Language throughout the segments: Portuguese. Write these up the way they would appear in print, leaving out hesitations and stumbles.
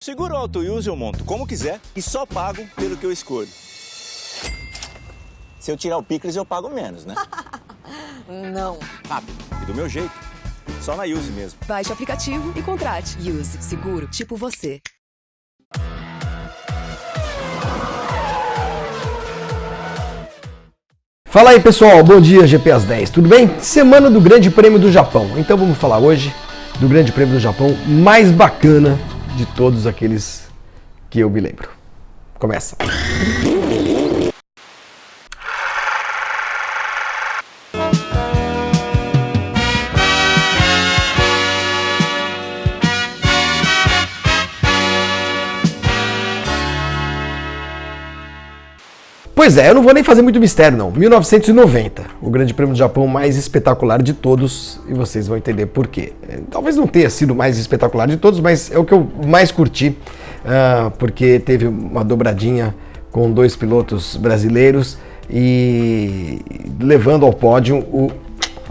Seguro Auto Use eu monto como quiser e só pago pelo que eu escolho. Se eu tirar o picles, eu pago menos, né? Não. Rápido e do meu jeito. Só na Use mesmo. Baixe o aplicativo e contrate. Use. Seguro tipo você. Fala aí pessoal, bom dia GP às 10, tudo bem? Semana do Grande Prêmio do Japão, então vamos falar hoje do Grande Prêmio do Japão mais bacana de todos aqueles que eu me lembro. Começa! Pois é, eu não vou nem fazer muito mistério não. 1990, o Grande Prêmio do Japão mais espetacular de todos, e vocês vão entender por quê. Talvez não tenha sido o mais espetacular de todos, mas é o que eu mais curti, porque teve uma dobradinha com dois pilotos brasileiros e levando ao pódio o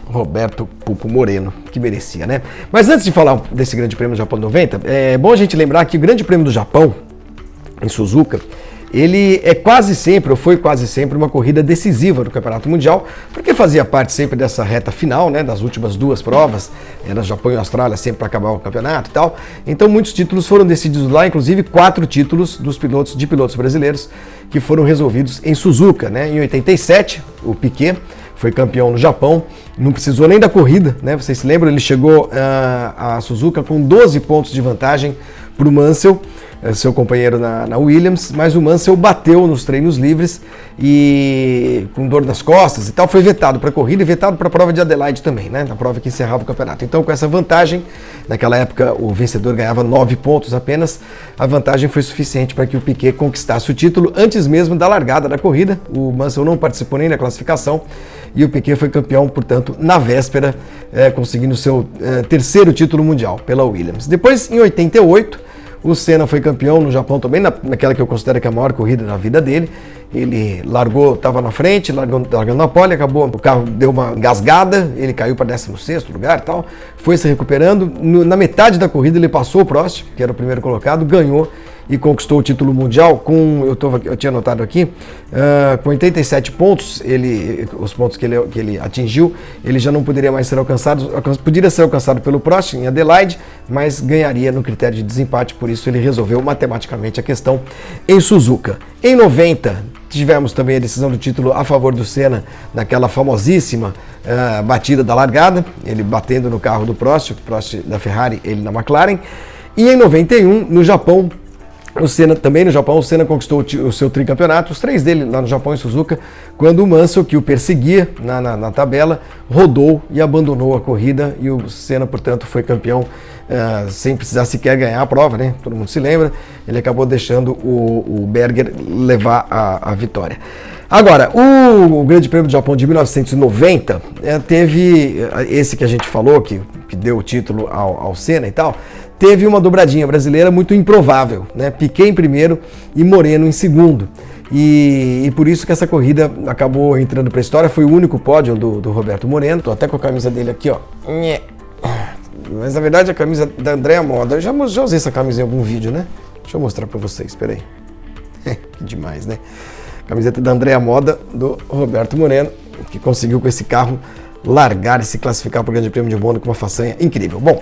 Roberto Pupo Moreno, que merecia, né? Mas antes de falar desse Grande Prêmio do Japão 90, é bom a gente lembrar que o Grande Prêmio do Japão, em Suzuka, ele é quase sempre, ou foi quase sempre, uma corrida decisiva do Campeonato Mundial, porque fazia parte sempre dessa reta final, né, das últimas duas provas, era Japão e Austrália, sempre para acabar o campeonato e tal. Então muitos títulos foram decididos lá, inclusive 4 títulos dos pilotos brasileiros que foram resolvidos em Suzuka, né? Em 87, o Piquet foi campeão no Japão, não precisou nem da corrida, né? Vocês se lembram, ele chegou a Suzuka com 12 pontos de vantagem para o Mansell, seu companheiro na Williams, mas o Mansell bateu nos treinos livres e com dor nas costas e tal, foi vetado para a corrida e vetado para a prova de Adelaide também, né? Na prova que encerrava o campeonato. Então, com essa vantagem, naquela época o vencedor ganhava 9 pontos apenas, a vantagem foi suficiente para que o Piquet conquistasse o título antes mesmo da largada da corrida. O Mansell não participou nem da classificação e o Piquet foi campeão, portanto, na véspera, conseguindo seu terceiro título mundial pela Williams. Depois, em 88, o Senna foi campeão no Japão também, naquela que eu considero que é a maior corrida da vida dele. Ele largou, estava na frente, largando na pole, acabou, o carro deu uma engasgada, ele caiu para 16º lugar e tal, foi se recuperando. Na metade da corrida ele passou o Prost, que era o primeiro colocado, ganhou e conquistou o título mundial com, eu tinha anotado aqui, com 87 pontos, os pontos que ele atingiu, ele já não poderia mais ser alcançado, poderia ser alcançado pelo Prost em Adelaide, mas ganharia no critério de desempate, por isso ele resolveu matematicamente a questão em Suzuka. Em 90, tivemos também a decisão do título a favor do Senna, naquela famosíssima batida da largada, ele batendo no carro do Prost, o Prost da Ferrari, ele na McLaren. E em 91, no Japão, o Senna, também no Japão, o Senna conquistou o seu tricampeonato, os 3 dele lá no Japão em Suzuka, quando o Mansell, que o perseguia na tabela, rodou e abandonou a corrida e o Senna, portanto, foi campeão sem precisar sequer ganhar a prova, né? Todo mundo se lembra, ele acabou deixando o Berger levar a vitória. Agora, o Grande Prêmio do Japão de 1990 teve esse que a gente falou, que deu o título ao Senna e tal, teve uma dobradinha brasileira muito improvável, né? Piquet em primeiro e Moreno em segundo. E por isso que essa corrida acabou entrando para a história, foi o único pódio do Roberto Moreno. Tô até com a camisa dele aqui, ó. Mas na verdade a camisa da Andrea Moda, eu já usei essa camisa em algum vídeo, né? Deixa eu mostrar para vocês, peraí. Que demais, né? Camiseta da Andrea Moda, do Roberto Moreno, que conseguiu com esse carro largar e se classificar para o Grande Prêmio de Mônaco com uma façanha incrível. Bom,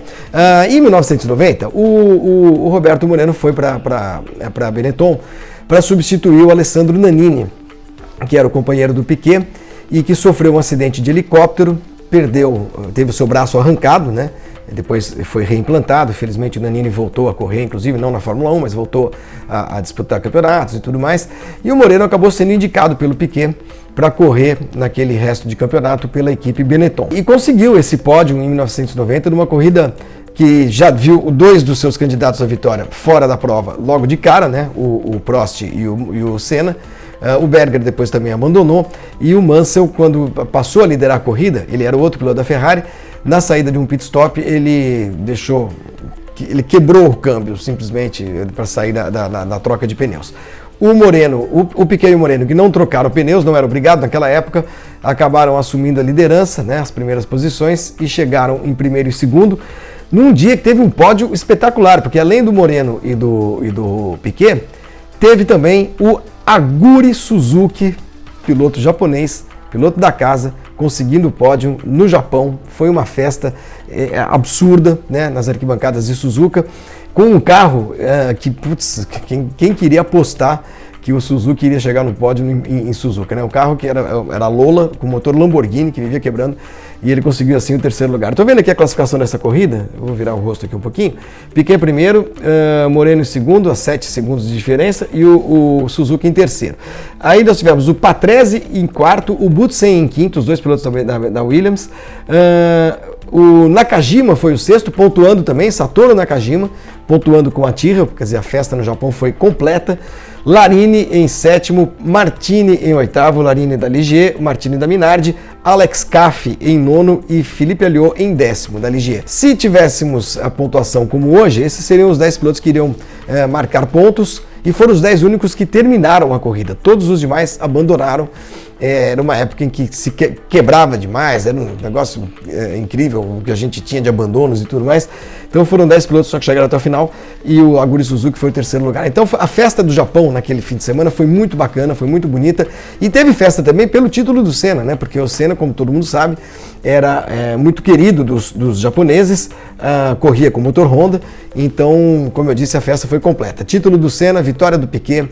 em 1990, o Roberto Moreno foi para Benetton para substituir o Alessandro Nannini, que era o companheiro do Piquet e que sofreu um acidente de helicóptero, teve o seu braço arrancado, né? Depois foi reimplantado, felizmente o Nannini voltou a correr, inclusive não na Fórmula 1, mas voltou a disputar campeonatos e tudo mais. E o Moreno acabou sendo indicado pelo Piquet para correr naquele resto de campeonato pela equipe Benetton. E conseguiu esse pódio em 1990 numa corrida que já viu 2 dos seus candidatos à vitória fora da prova logo de cara, né? O Prost e o Senna. O Berger depois também abandonou e o Mansell, quando passou a liderar a corrida, ele era o outro piloto da Ferrari, na saída de um pit stop ele quebrou o câmbio simplesmente para sair da troca de pneus. O Moreno, o Piquet e o Moreno, que não trocaram pneus, não eram obrigados naquela época, acabaram assumindo a liderança, né, as primeiras posições, e chegaram em primeiro e segundo. num dia que teve um pódio espetacular, porque além do Moreno e do Piquet, teve também o Aguri Suzuki, piloto japonês, piloto da casa, conseguindo o pódio no Japão. Foi uma festa absurda, né, nas arquibancadas de Suzuka, com um carro que, putz, quem queria apostar que o Suzuki iria chegar no pódio em Suzuka, né? Um carro que era Lola, com motor Lamborghini, que vivia quebrando, e ele conseguiu assim o terceiro lugar. Estou vendo aqui a classificação dessa corrida, eu vou virar o rosto aqui um pouquinho. Piquet primeiro, Moreno em segundo, a 7 segundos de diferença, e o Suzuki em terceiro. Aí nós tivemos o Patrese em quarto, o Butsen em quinto, os dois pilotos da Williams. O Nakajima foi o sexto, pontuando também, Satoru Nakajima, pontuando com a Tyrrell, quer dizer, a festa no Japão foi completa. Larini em sétimo, Martini em oitavo, Larini da Ligier, Martini da Minardi, Alex Caffi em nono e Felipe Alliot em décimo da Ligier. Se tivéssemos a pontuação como hoje, esses seriam os 10 pilotos que iriam marcar pontos e foram os 10 únicos que terminaram a corrida. Todos os demais abandonaram. Era uma época em que se quebrava demais, era um negócio incrível o que a gente tinha de abandonos e tudo mais. Então foram 10 pilotos só que chegaram até o final e o Aguri Suzuki foi o terceiro lugar. Então a festa do Japão naquele fim de semana foi muito bacana, foi muito bonita e teve festa também pelo título do Senna, né? Porque o Senna, como todo mundo sabe, era muito querido dos japoneses, corria com motor Honda, então, como eu disse, a festa foi completa. Título do Senna, vitória do Piquet,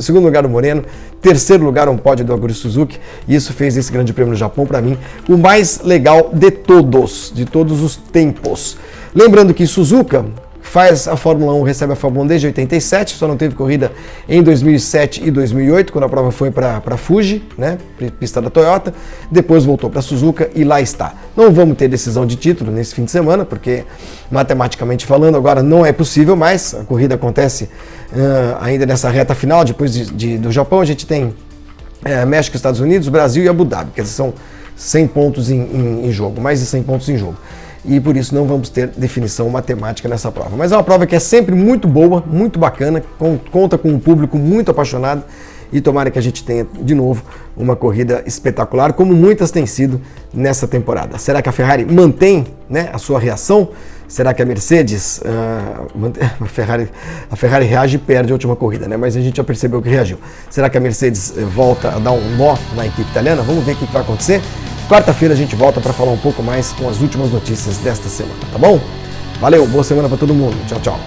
segundo lugar do Moreno, terceiro lugar um pódio do Aguri Suzuki, e isso fez esse grande prêmio no Japão, para mim, o mais legal de todos os tempos. Lembrando que Suzuka faz a Fórmula 1, recebe a Fórmula 1 desde 87, só não teve corrida em 2007 e 2008, quando a prova foi para Fuji, né, pista da Toyota, depois voltou para Suzuka e lá está. Não vamos ter decisão de título nesse fim de semana, porque matematicamente falando agora não é possível mais, a corrida acontece ainda nessa reta final, depois do Japão a gente tem México, Estados Unidos, Brasil e Abu Dhabi, quer dizer, são 100 pontos em jogo, mais de 100 pontos em jogo. E por isso não vamos ter definição matemática nessa prova. Mas é uma prova que é sempre muito boa, muito bacana, conta com um público muito apaixonado e tomara que a gente tenha de novo uma corrida espetacular, como muitas têm sido nessa temporada. Será que a Ferrari mantém, né, a sua reação? Será que a Mercedes, a Ferrari reage e perde a última corrida, né? Mas a gente já percebeu que reagiu. Será que a Mercedes volta a dar um nó na equipe italiana? Vamos ver o que vai acontecer. Quarta-feira a gente volta para falar um pouco mais com as últimas notícias desta semana, tá bom? Valeu, boa semana para todo mundo. Tchau, tchau.